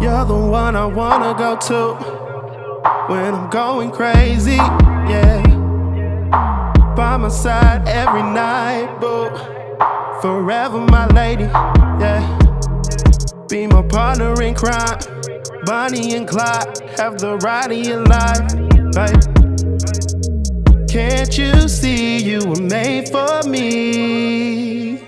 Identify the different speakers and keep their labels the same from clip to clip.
Speaker 1: You're the one I wanna go to when I'm going crazy, yeah. By my side every night, boo. Forever my lady, yeah. Be my partner in crime, Bonnie and Clyde. Have the ride of your life, babe. Can't you see you were made for me?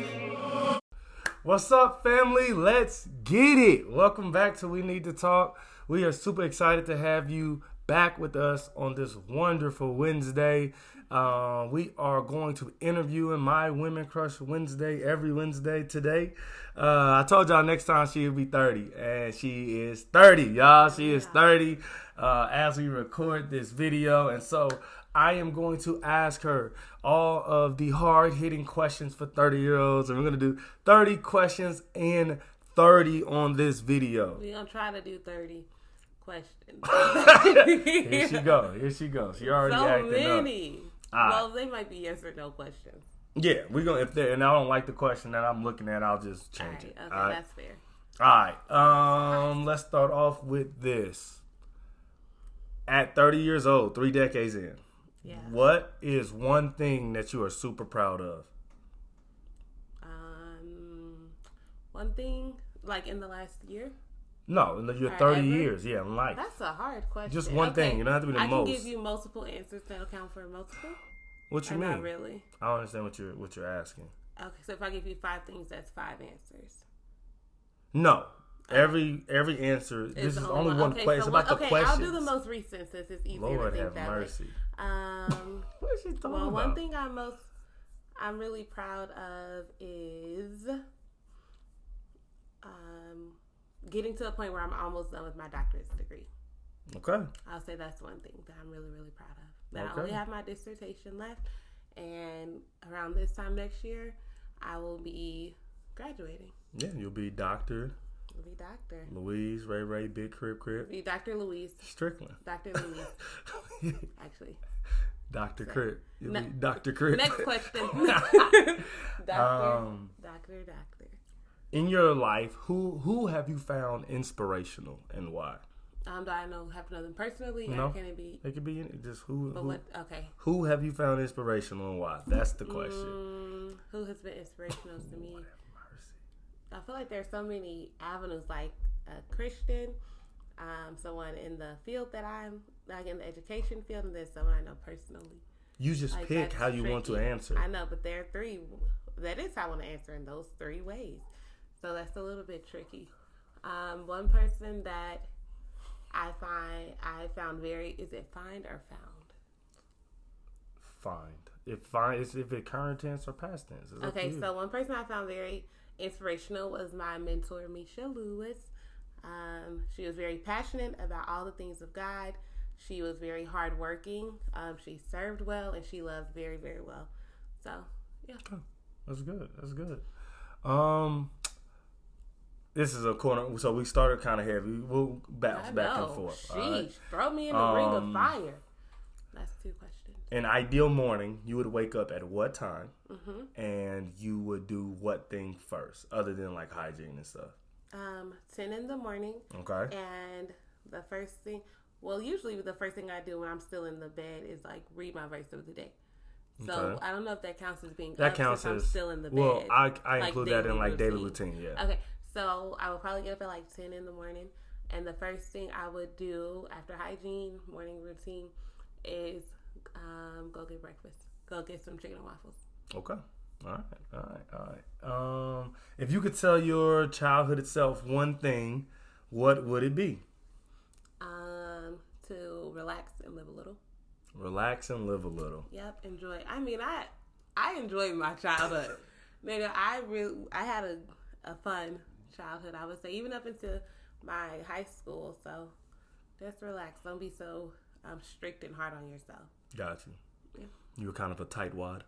Speaker 2: What's up, family? Let's get it. Welcome back to We Need to Talk. We are super excited to have you back with us on this wonderful Wednesday. We are going to interview in my Women Crush Wednesday every Wednesday today. I told y'all next time she'll be 30, and she is 30, y'all. She is 30 as we record this video, and so I am going to ask her all of the hard-hitting questions for 30-year-olds, and we're going to do 30 questions and 30 on this video.
Speaker 3: We're going to try to do 30 questions.
Speaker 2: Here she goes. She already acting
Speaker 3: many.
Speaker 2: Up.
Speaker 3: Well, they might be yes or no questions.
Speaker 2: Yeah, we're going to, if they're, and I don't like the question that I'm looking at, I'll just change it.
Speaker 3: Okay, that's fair.
Speaker 2: All right, let's start off with this. At 30 years old, 3 decades in,
Speaker 3: yeah.
Speaker 2: What is one thing that you are super proud of?
Speaker 3: One thing, like in the last year?
Speaker 2: No, in your 30 years, yeah, in life.
Speaker 3: That's a hard question.
Speaker 2: Just one thing. You don't have to be the most.
Speaker 3: I can give you multiple answers that account for multiple.
Speaker 2: What you mean?
Speaker 3: Not really.
Speaker 2: I don't understand what you're asking.
Speaker 3: Okay, so if I give you 5 things, that's 5 answers.
Speaker 2: No. Every answer. This is only one question. It's about the questions.
Speaker 3: I'll do the most recent since it's easier
Speaker 2: Lord
Speaker 3: to think
Speaker 2: have
Speaker 3: that
Speaker 2: mercy.
Speaker 3: way.
Speaker 2: What is she talking about?
Speaker 3: One thing I'm really proud of is getting to a point where I'm almost done with my doctorate degree.
Speaker 2: Okay.
Speaker 3: I'll say that's one thing that I'm really, really proud of. That I only have my dissertation left, and around this time next year, I will be graduating.
Speaker 2: Yeah, you'll be Dr. Louise, Ray, Big Crip.
Speaker 3: Be Dr. Louise.
Speaker 2: Strickland.
Speaker 3: Dr. Louise. Actually.
Speaker 2: Dr. Crip. You'll be Dr. Crip.
Speaker 3: Next question. Doctor.
Speaker 2: In your life, who have you found inspirational and why?
Speaker 3: Do I have to know them personally?
Speaker 2: No.
Speaker 3: Or can it be?
Speaker 2: It could be just who.
Speaker 3: Okay.
Speaker 2: Who have you found inspirational and why? That's the question.
Speaker 3: Who has been inspirational to me? I feel like there's so many avenues, like a Christian, someone in the field that I'm, like in the education field, and then someone I know personally.
Speaker 2: You just like pick how you want to answer.
Speaker 3: I know, but there are 3. That is how I want to answer in those 3 ways. So that's a little bit tricky. One person that I found very, is it find or found?
Speaker 2: Find. If it current tense or past tense.
Speaker 3: Okay, so one person I found very inspirational was my mentor, Louise. She was very passionate about all the things of God. She was very hardworking. She served well, and she loved very, very well. So, yeah.
Speaker 2: Okay. That's good. This is a corner, so we started kind of heavy. We'll bounce back and forth.
Speaker 3: Sheesh,
Speaker 2: right?
Speaker 3: Throw me in the ring of fire. That's 2 questions.
Speaker 2: An ideal morning, you would wake up at what time, and you would do what thing first, other than like hygiene and stuff?
Speaker 3: 10 in the morning.
Speaker 2: Okay.
Speaker 3: And the first thing, usually the first thing I do when I'm still in the bed is like read my verse of the day. So okay. I don't know if that counts as being
Speaker 2: that counts as I'm
Speaker 3: still in the bed.
Speaker 2: Well, I include that in like daily routine. Yeah.
Speaker 3: Okay. So I would probably get up at like 10 in the morning, and the first thing I would do after hygiene, morning routine, is go get breakfast. Go get some chicken and waffles.
Speaker 2: Okay. All right. If you could tell your childhood itself one thing, what would it be?
Speaker 3: To relax and live a little.
Speaker 2: Relax and live a little.
Speaker 3: Yep. Enjoy. I mean, I enjoyed my childhood. Nigga, I had a fun childhood, I would say, even up into my high school. So just relax. Don't be so strict and hard on yourself.
Speaker 2: Got you.
Speaker 3: Yeah.
Speaker 2: You were kind of a tightwad.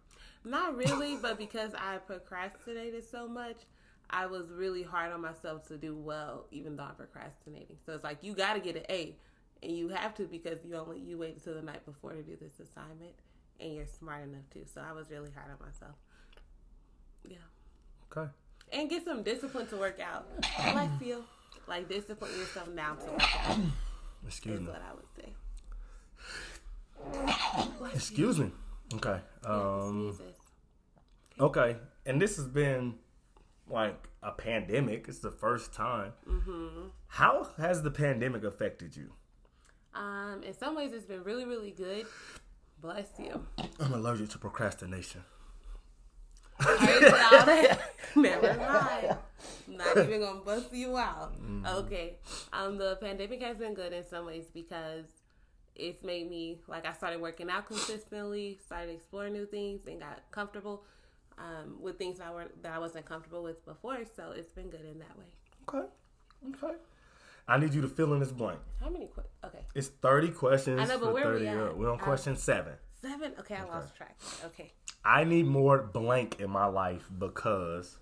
Speaker 3: Not really, but because I procrastinated so much, I was really hard on myself to do well, even though I'm procrastinating. So it's like you got to get an A, and you have to because you waited till the night before to do this assignment, and you're smart enough to. So I was really hard on myself. Yeah.
Speaker 2: Okay.
Speaker 3: And get some discipline to work out. I like feel. Like, discipline yourself now to work out.
Speaker 2: Excuse me.
Speaker 3: Is what I would say.
Speaker 2: Excuse me. Okay. Okay. And this has been like a pandemic. It's the first time. Mm-hmm. How has the pandemic affected you?
Speaker 3: In some ways, it's been really, really good. Bless you.
Speaker 2: I'm allergic to procrastination.
Speaker 3: Never mind. Not even gonna bust you out. Okay. The pandemic has been good in some ways because it's made me, like, I started working out consistently, started exploring new things, and got comfortable with things that I wasn't comfortable with before. So it's been good in that way.
Speaker 2: Okay. I need you to fill in this blank.
Speaker 3: How many questions? Okay.
Speaker 2: It's 30 questions.
Speaker 3: I know, but where are we at?
Speaker 2: We're on question 7.
Speaker 3: 7? Okay, I lost track. Okay.
Speaker 2: I need more blank in my life because.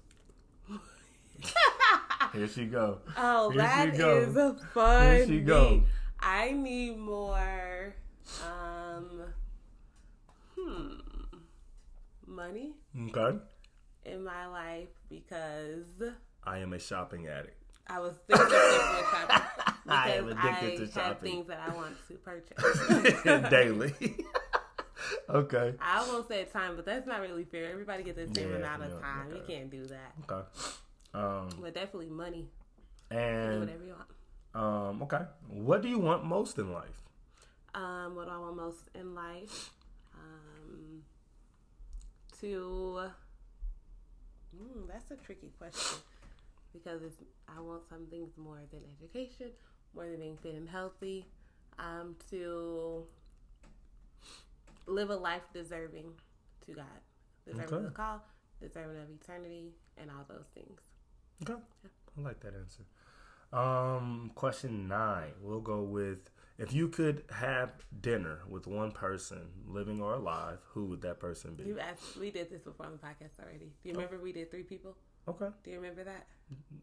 Speaker 2: Here she go.
Speaker 3: Oh,
Speaker 2: Here
Speaker 3: that
Speaker 2: she go.
Speaker 3: is funny.
Speaker 2: Here she go.
Speaker 3: I need more money
Speaker 2: Okay.
Speaker 3: in my life because
Speaker 2: I am a shopping addict.
Speaker 3: I was thinking of shopping because
Speaker 2: I am addicted to
Speaker 3: have
Speaker 2: shopping.
Speaker 3: things that I want to purchase
Speaker 2: Daily. Okay.
Speaker 3: I won't say time, but that's not really fair. Everybody gets the same amount of time.
Speaker 2: Okay.
Speaker 3: You can't do that.
Speaker 2: Okay.
Speaker 3: But definitely money.
Speaker 2: And
Speaker 3: Do whatever you want.
Speaker 2: okay. What do you want most in life?
Speaker 3: What do I want most in life? That's a tricky question because I want some things more than education, more than being fit and healthy. To live a life deserving to God, deserving of the call, deserving of eternity, and all those things.
Speaker 2: Okay. Yeah. I like that answer. Question 9. We'll go with, if you could have dinner with one person, living or alive, who would that person be?
Speaker 3: We did this before on the podcast already. Do you remember we did 3 people?
Speaker 2: Okay.
Speaker 3: Do you remember that?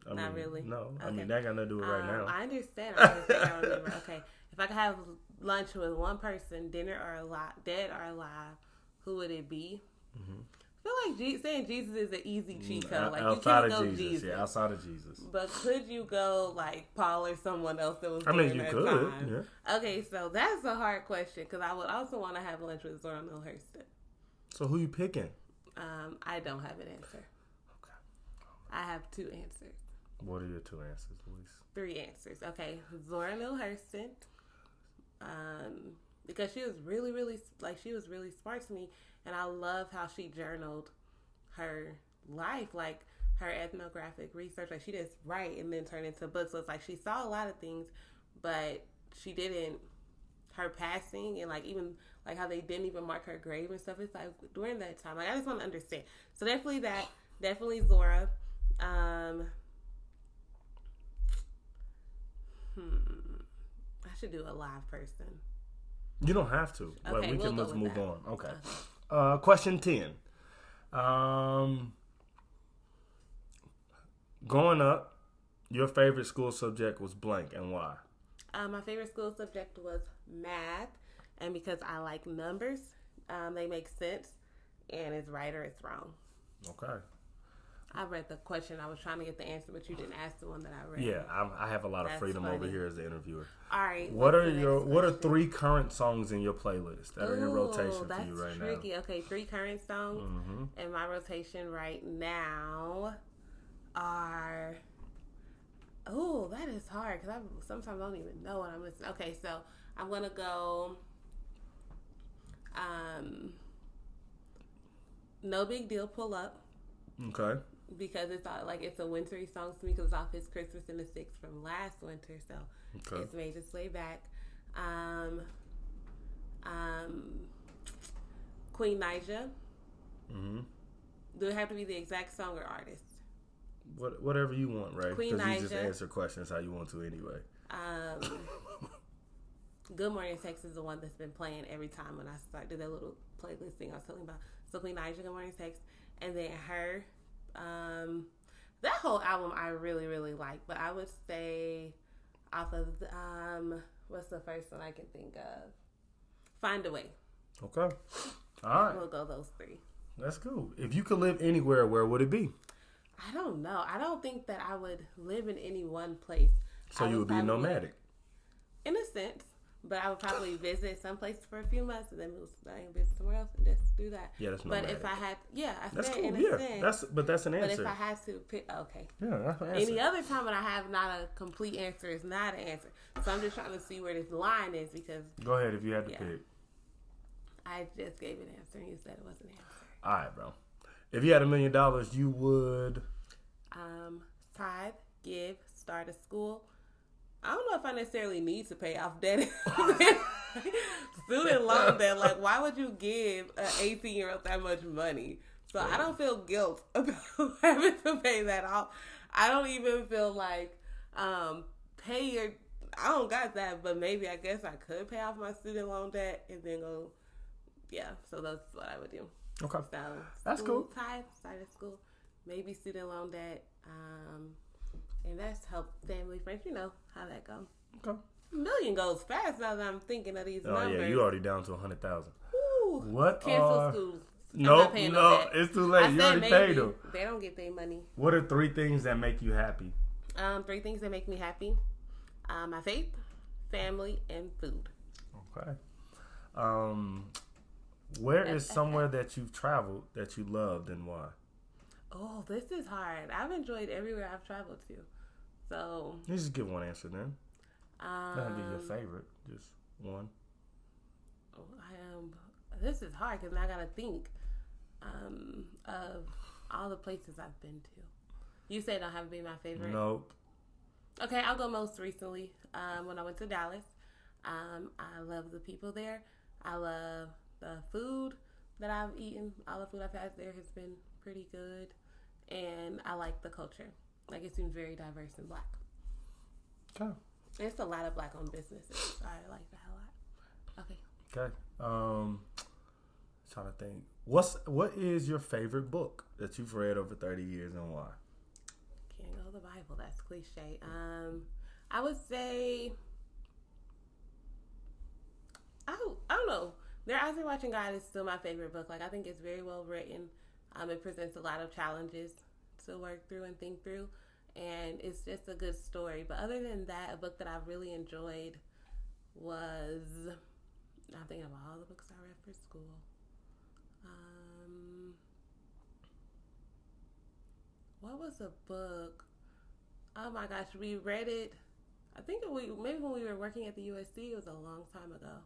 Speaker 2: I
Speaker 3: Not
Speaker 2: mean,
Speaker 3: really.
Speaker 2: No.
Speaker 3: Okay.
Speaker 2: I mean, that got nothing to do with right now.
Speaker 3: I understand. I remember. Okay. If I could have lunch with one person, dinner or alive, dead or alive, who would it be? Mm-hmm. I feel like saying Jesus is an easy cheat code. Like,
Speaker 2: outside
Speaker 3: you can't
Speaker 2: of
Speaker 3: go Jesus.
Speaker 2: Yeah, outside of Jesus.
Speaker 3: But could you go like Paul or someone else that was
Speaker 2: I mean,
Speaker 3: during
Speaker 2: you
Speaker 3: that
Speaker 2: could.
Speaker 3: time?
Speaker 2: Yeah.
Speaker 3: Okay, so that's a hard question because I would also want to have lunch with Zora Neale Hurston.
Speaker 2: So who you picking?
Speaker 3: I don't have an answer.
Speaker 2: Okay.
Speaker 3: I have 2 answers.
Speaker 2: What are your 2 answers, Louise?
Speaker 3: 3 answers. Okay, Zora Neale Hurston. Because she was really, really, she was really smart to me. And I love how she journaled her life, like her ethnographic research. Like, she just write and then turn into books. So it's like she saw a lot of things, but she didn't, her passing and like even like how they didn't even mark her grave and stuff. It's like during that time, like I just want to understand. So definitely that, definitely Zora. I should do a live person.
Speaker 2: You don't have to.
Speaker 3: Okay,
Speaker 2: we can
Speaker 3: we'll
Speaker 2: let's
Speaker 3: go with
Speaker 2: move
Speaker 3: that.
Speaker 2: on. Okay. Question 10. Growing up, your favorite school subject was blank, and why?
Speaker 3: My favorite school subject was math, and because I like numbers, they make sense, and it's right or it's wrong.
Speaker 2: Okay.
Speaker 3: I read the question. I was trying to get the answer, but you didn't ask the one that I read.
Speaker 2: Yeah, I have a lot of
Speaker 3: That's
Speaker 2: freedom
Speaker 3: funny.
Speaker 2: over here as the interviewer.
Speaker 3: All right.
Speaker 2: What are 3 current songs in your playlist that are in rotation for you right
Speaker 3: tricky.
Speaker 2: now?
Speaker 3: Okay, 3 current songs in my rotation right now are. Oh, that is hard because I sometimes don't even know what I'm listening. Okay, so I'm gonna go. No Big Deal, Pull Up.
Speaker 2: Okay.
Speaker 3: Because it's like it's a wintry song to me because it's off his Christmas in the Six from last winter, so it's made its way back. Queen Naija.
Speaker 2: Mm-hmm.
Speaker 3: Do it have to be the exact song or artist?
Speaker 2: Whatever you want, right?
Speaker 3: Queen
Speaker 2: Because you just
Speaker 3: Naija.
Speaker 2: answer questions how you want to anyway.
Speaker 3: Good Morning Sex is the one that's been playing every time when I do that little playlist thing I was telling you about. So Queen Naija, Good Morning Sex, and then her. That whole album I really, really like, but I would say off of what's the first one I can think of? Find a Way.
Speaker 2: Okay. All right.
Speaker 3: We'll go those 3.
Speaker 2: That's cool. If you could live anywhere, where would it be?
Speaker 3: I don't know. I don't think that I would live in any one place.
Speaker 2: So you would be nomadic.
Speaker 3: In a sense. But I would probably visit some place for a few months and then move and visit somewhere else and just do that.
Speaker 2: Yeah, that's nomadic.
Speaker 3: But if I had,
Speaker 2: that's
Speaker 3: said
Speaker 2: cool.
Speaker 3: in a sense.
Speaker 2: That's an answer.
Speaker 3: But if I had to pick, okay.
Speaker 2: Yeah, that's an answer.
Speaker 3: Any other time when I have not a complete answer is not an answer. So I'm just trying to see where this line is because.
Speaker 2: Go ahead if you had to pick.
Speaker 3: I just gave an answer and you said it wasn't an answer.
Speaker 2: All right, bro. If you had $1 million, you would.
Speaker 3: Tithe, give, start a school. I don't know if I necessarily need to pay off debt. Student loan debt. Like, why would you give an 18-year-old that much money? So I don't feel guilt about having to pay that off. I don't even feel like pay your. I don't got that, but maybe I guess I could pay off my student loan debt and then go. Yeah, so that's what I would do.
Speaker 2: Okay,
Speaker 3: So
Speaker 2: that's cool.
Speaker 3: Tithe, start a school, maybe student loan debt. And that's help family, friends. You know how that goes.
Speaker 2: Okay.
Speaker 3: $1 million goes fast now that I'm thinking of these numbers.
Speaker 2: Oh yeah, you already down to 100,000.
Speaker 3: Ooh,
Speaker 2: What
Speaker 3: cancel schools.
Speaker 2: No, it's too late. You already paid them.
Speaker 3: They don't get their money.
Speaker 2: What are 3 things that make you happy?
Speaker 3: 3 things that make me happy. My faith, family, and food.
Speaker 2: Okay. Where is somewhere that you've traveled that you loved and why?
Speaker 3: Oh, this is hard. I've enjoyed everywhere I've traveled to. So
Speaker 2: You just give one answer then. That'd be your favorite. Just one.
Speaker 3: This is hard because I gotta think of all the places I've been to. You said don't have to be my favorite.
Speaker 2: Nope.
Speaker 3: Okay, I'll go most recently. When I went to Dallas, I love the people there. I love the food that I've eaten. All the food I've had there has been pretty good, and I like the culture. Like it seems very diverse and black.
Speaker 2: Okay.
Speaker 3: It's a lot of black-owned businesses. So I like that a lot. Okay.
Speaker 2: Okay. Trying to think. What is your favorite book that you've read over 30 years and why?
Speaker 3: Can't go the Bible. That's cliche. I would say. I don't know. Their Isaac Watching God is still my favorite book. Like I think it's very well written. It presents a lot of challenges to work through and think through, and it's just a good story. But other than that, a book that I've really enjoyed was I'm thinking of all the books I read for school. What was a book? Oh my gosh, we read it. I think maybe when we were working at the USC. It was a long time ago.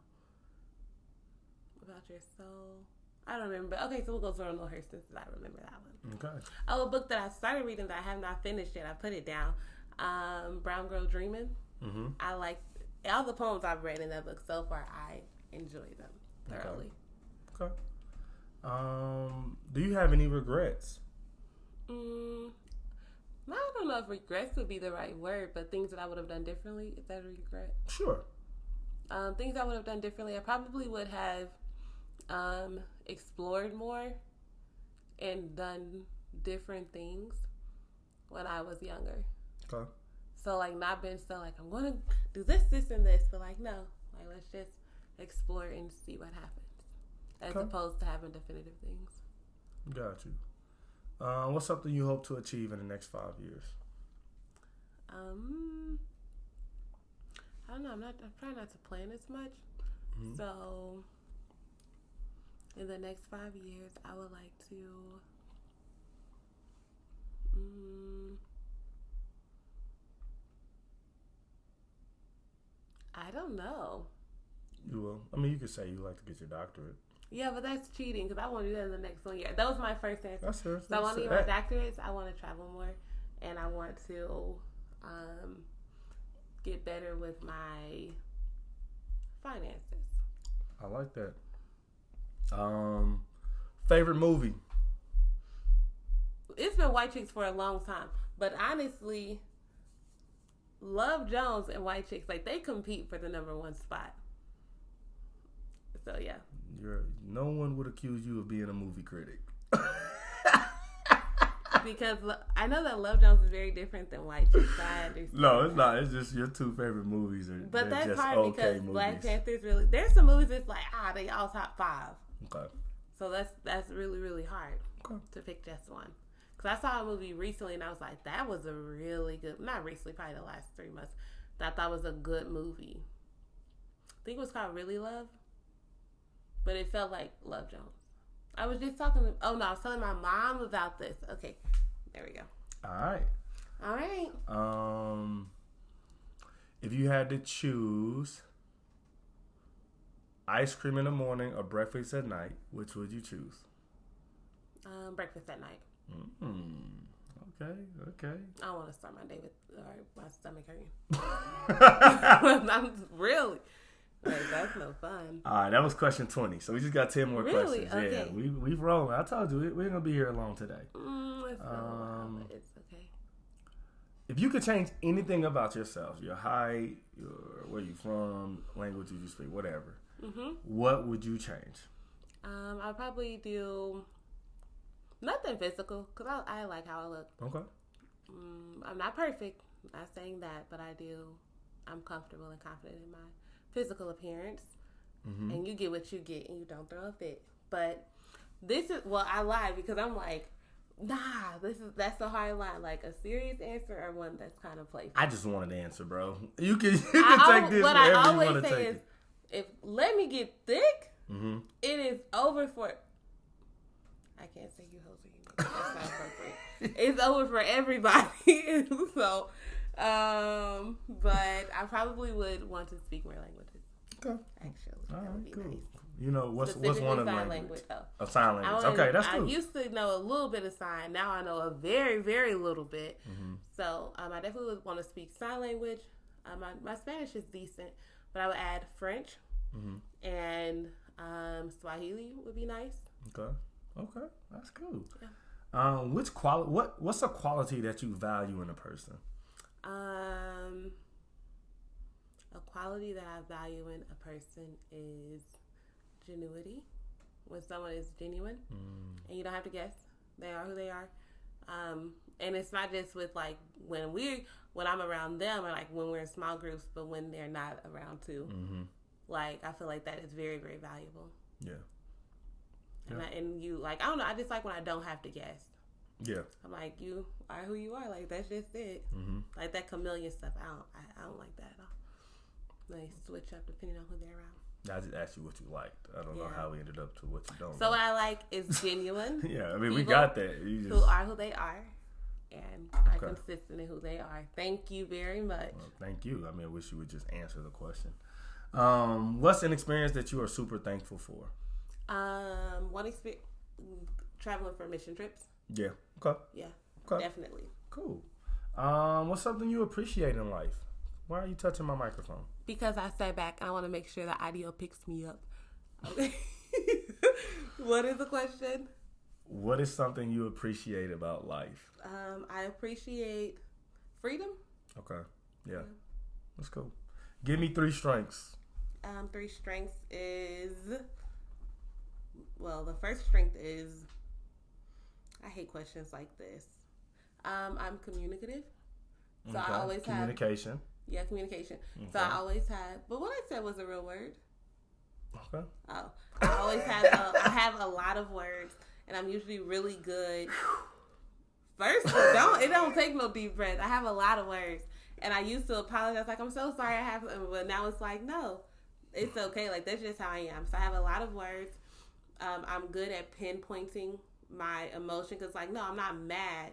Speaker 3: About your soul. I don't remember. Okay, so we'll go through a little here since I remember that one.
Speaker 2: Okay.
Speaker 3: Oh, a book that I started reading that I have not finished yet. I put it down. Brown Girl Dreaming.
Speaker 2: Mm-hmm.
Speaker 3: I like all the poems I've read in that book so far. I enjoy them thoroughly.
Speaker 2: Okay. Do you have any regrets?
Speaker 3: I don't know if regrets would be the right word, but things that I would have done differently. Is that a regret?
Speaker 2: Sure.
Speaker 3: Things I would have done differently. I probably would have explored more and done different things when I was younger.
Speaker 2: Okay.
Speaker 3: So like not been so like I'm gonna do this, and this, but like no, like let's just explore and see what happens, as opposed to having definitive things.
Speaker 2: Got you. What's something you hope to achieve in the next 5 years?
Speaker 3: I don't know. I'm trying not to plan as much.
Speaker 2: Mm-hmm.
Speaker 3: So in the next 5 years, I would like to. I don't know.
Speaker 2: You will. I mean, you could say you like to get your doctorate.
Speaker 3: Yeah, but that's cheating because I want to do that in the next 1 year. That was my first answer.
Speaker 2: That's fair.
Speaker 3: So I want to get my doctorates. I want to travel more, and I want to get better with my finances.
Speaker 2: I like that. Favorite movie?
Speaker 3: It's been White Chicks for a long time, but honestly, Love Jones and White Chicks, like they compete for the #1 spot. So yeah.
Speaker 2: No one would accuse you of being a movie critic.
Speaker 3: Because I know that Love Jones is very different than White Chicks. I understand.
Speaker 2: No, it's not. It's just your 2 favorite movies
Speaker 3: but that's
Speaker 2: just
Speaker 3: hard
Speaker 2: okay
Speaker 3: because
Speaker 2: movies.
Speaker 3: Black Panther's really. There's some movies that's like they all top 5.
Speaker 2: Okay.
Speaker 3: So that's really really hard
Speaker 2: Okay.
Speaker 3: to pick just one. Because I saw a movie recently and I was like, that was a really good, not recently, probably the last 3 months, that I thought was a good movie. I think it was called Really Love. But it felt like Love Jones. I was just talking to, I was telling my mom about this. Okay, there we go.
Speaker 2: All
Speaker 3: right.
Speaker 2: If you had to choose ice cream in the morning or breakfast at night, which would you choose?
Speaker 3: Breakfast at night.
Speaker 2: Okay.
Speaker 3: I don't want to start my day with my stomach hurting. I'm really. Like, that's no fun.
Speaker 2: All right, that was question 20. So we just got 10 more
Speaker 3: really?
Speaker 2: questions.
Speaker 3: Okay.
Speaker 2: Yeah, we've rolling. I told you, we ain't going to be here long today.
Speaker 3: It's okay.
Speaker 2: If you could change anything about yourself, your height, where you from, language you speak, whatever, what would you change?
Speaker 3: I'll probably do nothing physical because I like how I look.
Speaker 2: Okay.
Speaker 3: I'm not perfect. I'm not saying that, but I'm comfortable and confident in my physical appearance. And you get what you get and you don't throw a fit. But I lied because I'm like, nah, that's a hard line. Like a serious answer or one that's kind of playful.
Speaker 2: I just wanted to answer, bro. You can take this wherever you want to take it.
Speaker 3: If let me get thick, it is over for. I can't say you hoes or you. That's not appropriate. It's over for everybody. So, but I probably would want to speak more languages.
Speaker 2: Okay.
Speaker 3: Actually,
Speaker 2: all
Speaker 3: that would be
Speaker 2: cool.
Speaker 3: nice.
Speaker 2: You know what's one of the language?
Speaker 3: Though.
Speaker 2: Sign language. Okay, that's cool.
Speaker 3: I used to know a little bit of sign. Now I know a very, very little bit. So I definitely would want to speak sign language. My Spanish is decent, but I would add French and Swahili would be nice.
Speaker 2: Okay, that's cool. Yeah. What's a quality that you value in a person?
Speaker 3: A quality that I value in a person is genuity. When someone is genuine and you don't have to guess, they are who they are. And it's not just with like when I'm around them or like when we're in small groups, but when they're not around too. Like I feel like that is very, very valuable.
Speaker 2: Yeah.
Speaker 3: And you like, I don't know, I just like when I don't have to guess.
Speaker 2: Yeah. I'm
Speaker 3: like, you are who you are. Like that's just it. Like that chameleon stuff. I don't like that at all. They switch up depending on who they're around.
Speaker 2: I just asked you what you liked. I don't know how we ended up to what you don't.
Speaker 3: So what I like is genuine.
Speaker 2: Yeah, I mean we got that.
Speaker 3: Who are who they are, and are consistent in who they are. Thank you very much.
Speaker 2: Well, thank you. I mean, I wish you would just answer the question. What's an experience that you are super thankful for?
Speaker 3: One experience, traveling for mission trips.
Speaker 2: Yeah. Okay.
Speaker 3: Yeah.
Speaker 2: Okay.
Speaker 3: Definitely.
Speaker 2: Cool. What's something you appreciate in life? Why are you touching my microphone?
Speaker 3: Because I sat back and I want to make sure the audio picks me up. Okay. What is the question?
Speaker 2: What is something you appreciate about life?
Speaker 3: I appreciate freedom.
Speaker 2: Okay. Yeah. That's cool. Give me 3 strengths.
Speaker 3: 3 strengths is... Well, the first strength is... I hate questions like this. I'm communicative. So I always
Speaker 2: communication.
Speaker 3: Yeah, communication. Okay. So I always have... But what I said was a real word.
Speaker 2: Okay.
Speaker 3: Oh. I always have... I have a lot of words. And I'm usually really good. First, it don't take no deep breath. I have a lot of words. And I used to apologize. Like, I'm so sorry I have... But now it's like, no. It's okay. Like, that's just how I am. So I have a lot of words. I'm good at pinpointing my emotion. Because, like, no, I'm not mad.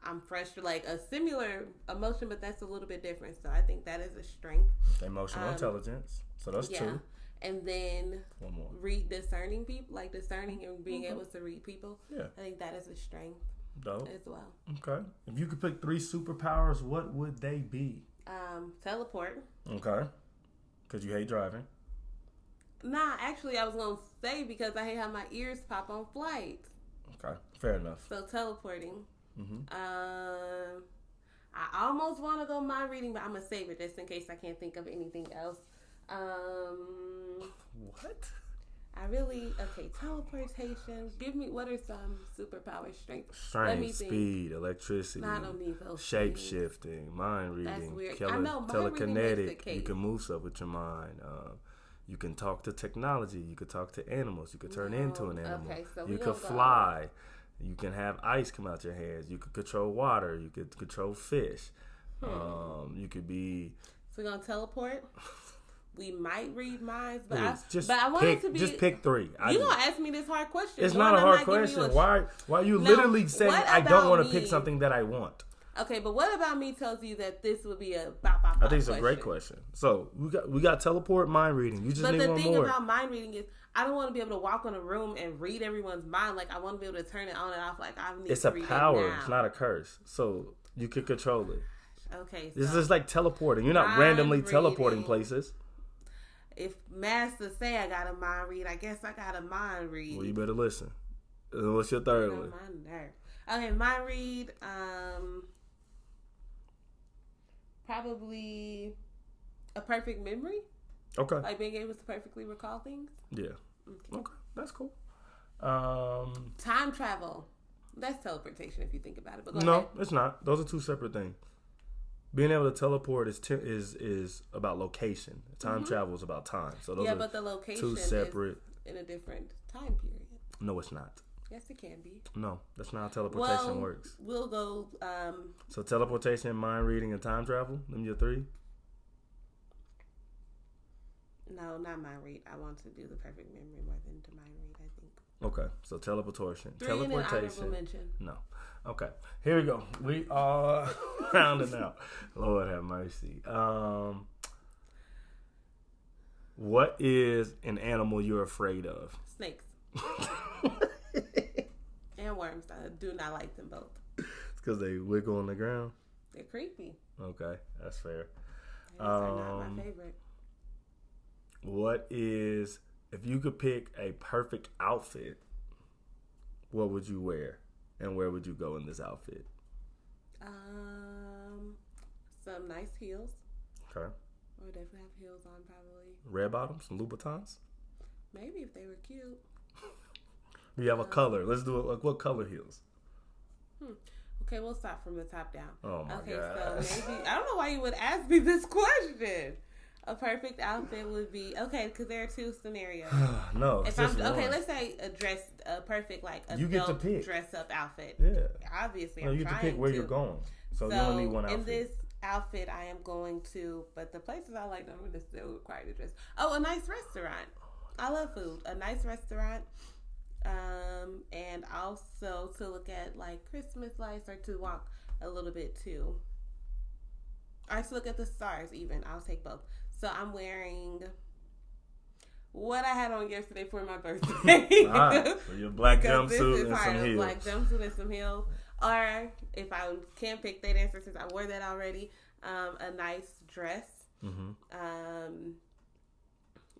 Speaker 3: I'm frustrated, like a similar emotion, but that's a little bit different. So I think that is a strength.
Speaker 2: Emotional intelligence. So that's 2.
Speaker 3: And then
Speaker 2: one more.
Speaker 3: Discerning people, like discerning and being able to read people. Yeah. I think that is a strength.
Speaker 2: Dope.
Speaker 3: As well.
Speaker 2: Okay. If you could pick 3 superpowers, what would they be?
Speaker 3: Teleport.
Speaker 2: Okay. Because you hate driving.
Speaker 3: Nah, actually I was going to say because I hate how my ears pop on flights.
Speaker 2: Okay. Fair enough.
Speaker 3: So teleporting. I almost want to go mind reading, but I'm gonna save it just in case I can't think of anything else.
Speaker 2: What?
Speaker 3: Teleportation. Give me what are some superpower strengths?
Speaker 2: Strength, speed, electricity.
Speaker 3: I don't need those.
Speaker 2: Shape shifting, mind reading.
Speaker 3: That's weird. I know,
Speaker 2: telekinetic. You can move stuff with your mind. You can talk to technology. You could talk to animals. You could turn into an animal.
Speaker 3: Okay, so
Speaker 2: you could fly. You can have ice come out your hands. You could control water. You could control fish. You could be.
Speaker 3: So we're gonna teleport. We might read minds, but
Speaker 2: I
Speaker 3: want it to be.
Speaker 2: Just pick three.
Speaker 3: You gonna ask me this hard question?
Speaker 2: It's not a hard question. Why are you literally saying I don't want to pick something that I want?
Speaker 3: Okay, but what about me tells you that this would be a bop,
Speaker 2: I think it's a great question. So we got teleport, mind reading. You just need one more. But the thing
Speaker 3: about mind reading is I don't want to be able to walk in a room and read everyone's mind. Like I want to be able to turn it on and off. Like I need
Speaker 2: it's
Speaker 3: to
Speaker 2: a
Speaker 3: read
Speaker 2: power.
Speaker 3: It now.
Speaker 2: It's not a curse. So you can control it.
Speaker 3: Okay.
Speaker 2: This is like teleporting. You're not randomly teleporting places.
Speaker 3: If Master say I got a mind read, I guess I got a mind read.
Speaker 2: Well, you better listen. What's your third one?
Speaker 3: Okay, mind read. Probably a perfect memory.
Speaker 2: Okay.
Speaker 3: Like being able to perfectly recall things.
Speaker 2: Yeah. Okay. That's cool.
Speaker 3: Time travel. That's teleportation if you think about it. But
Speaker 2: no, it's not. Those are two separate things. Being able to teleport is about location. Time travel is about time. So those
Speaker 3: but the location
Speaker 2: two separate
Speaker 3: is in a different time period.
Speaker 2: No, it's not.
Speaker 3: Yes, it can be.
Speaker 2: No, that's not how teleportation works.
Speaker 3: We'll go.
Speaker 2: So teleportation, mind reading, and time travel. Them your three.
Speaker 3: No, not mind read. I want to do the perfect memory more than the mind read. I think.
Speaker 2: Okay, so teleportation.
Speaker 3: Teleportation. Mention.
Speaker 2: No. Okay, here we go. We are rounding out. Lord have mercy. What is an animal you're afraid of?
Speaker 3: Snakes. And worms. I do not like them both.
Speaker 2: It's because they wiggle on the ground?
Speaker 3: They're creepy.
Speaker 2: Okay, that's fair.
Speaker 3: They're not my favorite.
Speaker 2: What is, if you could pick a perfect outfit, what would you wear? And where would you go in this outfit?
Speaker 3: Some nice heels.
Speaker 2: Okay.
Speaker 3: I would definitely have heels on probably.
Speaker 2: Red bottoms, some Louboutins?
Speaker 3: Maybe if they were cute.
Speaker 2: Do you have a color? Let's do it. Like, what color heels?
Speaker 3: Okay, we'll start from the top down.
Speaker 2: Oh my God.
Speaker 3: So maybe I don't know why you would ask me this question. A perfect outfit would be because there are two scenarios.
Speaker 2: No,
Speaker 3: if I'm let's say a perfect like adult
Speaker 2: you get to pick.
Speaker 3: Dress up outfit.
Speaker 2: Yeah,
Speaker 3: obviously.
Speaker 2: No, you get to pick where you're going. So you only need one outfit.
Speaker 3: In this outfit, I am going to, but the places I like don't necessarily require to dress. Oh, a nice restaurant. I love food. A nice restaurant. And also to look at like Christmas lights or to walk a little bit too. Or to look at the stars even. I'll take both. So I'm wearing what I had on yesterday for my birthday.
Speaker 2: So your black jumpsuit and some heels.
Speaker 3: Black jumpsuit and some heels. Or if I can't pick that answer since I wore that already, a nice dress. Mm-hmm.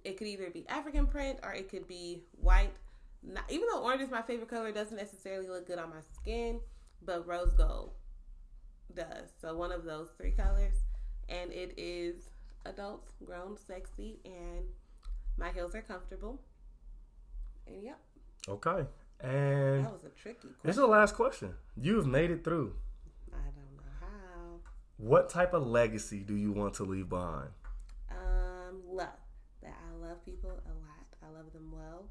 Speaker 3: It could either be African print or it could be white. Even though orange is my favorite color, it doesn't necessarily look good on my skin, but rose gold does. So one of those three colors. And it is adult, grown, sexy, and my heels are comfortable. And yep.
Speaker 2: Okay. And
Speaker 3: that was a tricky question.
Speaker 2: This is the last question. You've made it through.
Speaker 3: I don't know how.
Speaker 2: What type of legacy do you want to leave behind?
Speaker 3: Love. That I love people a lot. I love them well.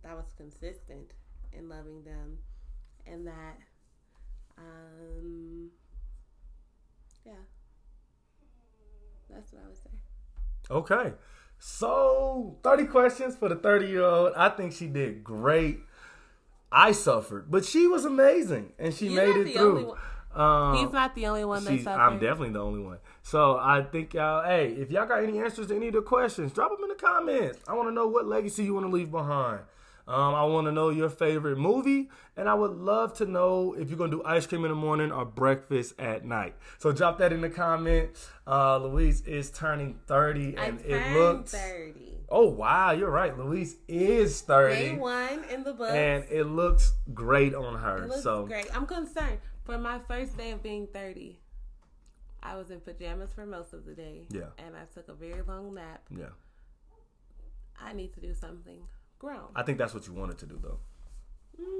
Speaker 3: That was consistent in loving them. And that, yeah. That's what I would say. Okay.
Speaker 2: So, 30 questions for the 30-year-old. I think she did great. I suffered, but she was amazing, and she made it through.
Speaker 3: He's not the only one that suffered.
Speaker 2: I'm definitely the only one. So, I think y'all, hey, if y'all got any answers to any of the questions, drop them in the comments. I want to know what legacy you want to leave behind. I want to know your favorite movie, and I would love to know if you're going to do ice cream in the morning or breakfast at night. So drop that in the comments. Louise is turning 30, and it looks
Speaker 3: 30.
Speaker 2: Oh, wow, you're right. Louise is 30.
Speaker 3: Day one in the book.
Speaker 2: And it looks great on her.
Speaker 3: It looks great. I'm concerned. For my first day of being 30, I was in pajamas for most of the day.
Speaker 2: Yeah.
Speaker 3: And I took a very long nap.
Speaker 2: Yeah.
Speaker 3: I need to do something grown.
Speaker 2: I think that's what you wanted to do, though.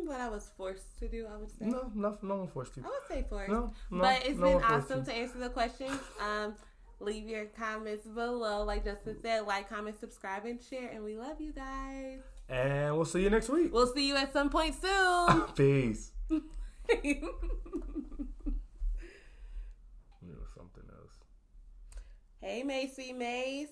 Speaker 3: What I was forced to do, I would say.
Speaker 2: No one forced you.
Speaker 3: I would say forced.
Speaker 2: No,
Speaker 3: but it's been awesome to answer the questions. Leave your comments below. Like Justin said, like, comment, subscribe, and share. And we love you guys.
Speaker 2: And we'll see you next week.
Speaker 3: We'll see you at some point soon.
Speaker 2: Peace. Something else.
Speaker 3: Hey, Macy Mays.